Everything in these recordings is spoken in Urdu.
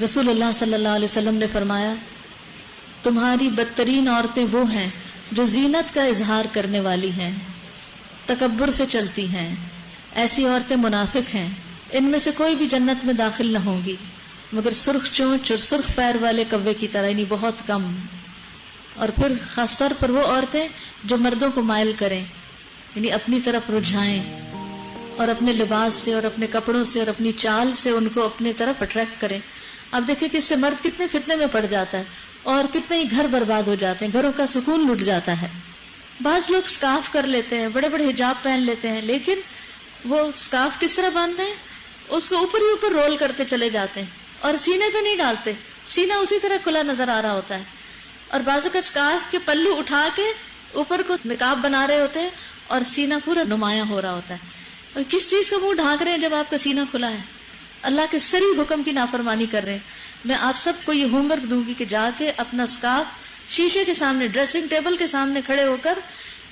رسول اللہ صلی اللہ علیہ وسلم نے فرمایا تمہاری بدترین عورتیں وہ ہیں جو زینت کا اظہار کرنے والی ہیں، تکبر سے چلتی ہیں، ایسی عورتیں منافق ہیں، ان میں سے کوئی بھی جنت میں داخل نہ ہوں گی مگر سرخ چونچ اور سرخ پیر والے کوے کی طرح، یعنی بہت کم۔ اور پھر خاص طور پر وہ عورتیں جو مردوں کو مائل کریں، یعنی اپنی طرف رجھائیں اور اپنے لباس سے اور اپنے کپڑوں سے اور اپنی چال سے ان کو اپنے طرف اٹریکٹ کریں۔ اب دیکھیں کہ اس سے مرد کتنے فتنے میں پڑ جاتا ہے اور کتنے ہی گھر برباد ہو جاتے ہیں، گھروں کا سکون لٹ جاتا ہے۔ بعض لوگ سکارف کر لیتے ہیں، بڑے بڑے حجاب پہن لیتے ہیں، لیکن وہ سکارف کس طرح باندھتے ہیں؟ اس کو اوپر ہی اوپر رول کرتے چلے جاتے ہیں اور سینے پہ نہیں ڈالتے، سینہ اسی طرح کھلا نظر آ رہا ہوتا ہے۔ اور بعض کا سکارف کے پلو اٹھا کے اوپر کو نقاب بنا رہے ہوتے ہیں اور سینہ پورا نمایاں ہو رہا ہوتا ہے۔ اور کس چیز کا منہ ڈھانک رہے ہیں جب آپ کا سینہ کھلا ہے؟ اللہ کے سری حکم کی نافرمانی کر رہے ہیں۔ میں آپ سب کو یہ ہوم ورک دوں گی کہ جا کے اپنا سکارف شیشے کے سامنے، ڈریسنگ ٹیبل کے سامنے کھڑے ہو کر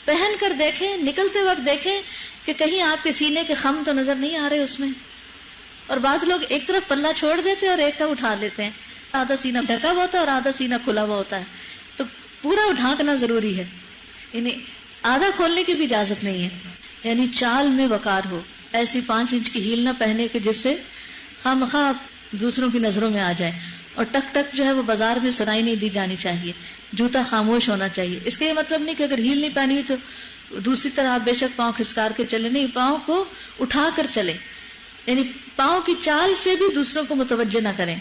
پہن کر دیکھیں، نکلتے وقت دیکھیں کہ کہیں آپ کے سینے کے خم تو نظر نہیں آ رہے اس میں۔ اور بعض لوگ ایک طرف پلہ چھوڑ دیتے ہیں اور ایک کا اٹھا لیتے ہیں، آدھا سینہ ڈھکا ہوا ہوتا ہے اور آدھا سینہ کھلا ہوا ہوتا ہے، تو پورا ڈھانکنا ضروری ہے، یعنی آدھا کھولنے کی بھی اجازت نہیں ہے۔ یعنی چال میں وقار ہو، ایسی 5 انچ کی ہیل نہ پہنے کہ جس سے خواہ دوسروں کی نظروں میں آ جائے، اور ٹک ٹک جو ہے وہ بازار میں سنائی نہیں دی جانی چاہیے، جوتا خاموش ہونا چاہیے۔ اس کا یہ مطلب نہیں کہ اگر ہیل نہیں پہنی ہوئی تو دوسری طرح آپ بے شک پاؤں کھسکار کے چلے، نہیں، پاؤں کو اٹھا کر چلے، یعنی پاؤں کی چال سے بھی دوسروں کو متوجہ نہ کریں۔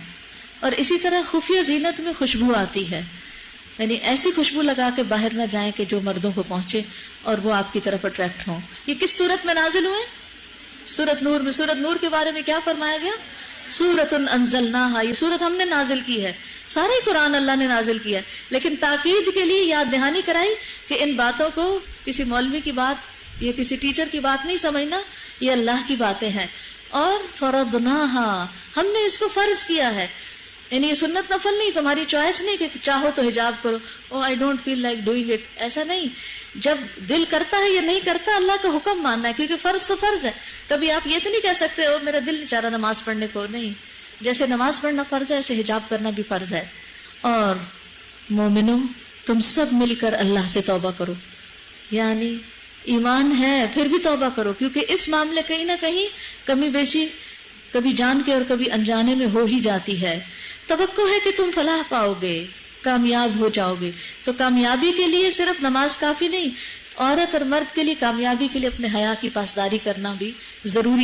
اور اسی طرح خفیہ زینت میں خوشبو آتی ہے، یعنی ایسی خوشبو لگا کے باہر نہ جائیں کہ جو مردوں کو پہنچے اور وہ آپ کی طرف اٹریکٹ ہوں۔ یہ کس صورت میں نازل ہوئے؟ سورۃ نور میں۔ سورۃ نور کے بارے میں کیا فرمایا گیا؟ سورۃ انزلناہا، یہ سورت ہم نے نازل کی ہے، سارے قرآن اللہ نے نازل کیا ہے، لیکن تاکید کے لیے یاد دہانی کرائی کہ ان باتوں کو کسی مولوی کی بات یا کسی ٹیچر کی بات نہیں سمجھنا، یہ اللہ کی باتیں ہیں۔ اور فرضناہا، ہم نے اس کو فرض کیا ہے، یعنی یہ سنت نفل نہیں، تمہاری چوائس نہیں کہ چاہو تو حجاب کرو، oh I don't feel like doing it, ایسا نہیں۔ جب دل کرتا ہے یا نہیں کرتا، اللہ کا حکم ماننا ہے، کیونکہ فرض تو فرض ہے۔ کبھی آپ یہ تو نہیں کہہ سکتے او میرا دل نہیں چاہ رہا نماز پڑھنے کو، نہیں، جیسے نماز پڑھنا فرض ہے ایسے حجاب کرنا بھی فرض ہے۔ اور مومنوں، تم سب مل کر اللہ سے توبہ کرو، یعنی ایمان ہے پھر بھی توبہ کرو، کیونکہ اس معاملے کہیں نہ کہیں کمی بیشی کبھی جان کے اور کبھی انجانے میں ہو ہی جاتی ہے۔ توقع ہے کہ تم فلاح پاؤ گے، کامیاب ہو جاؤ گے۔ تو کامیابی کے لیے صرف نماز کافی نہیں، عورت اور مرد کے لیے کامیابی کے لیے اپنے حیا کی پاسداری کرنا بھی ضروری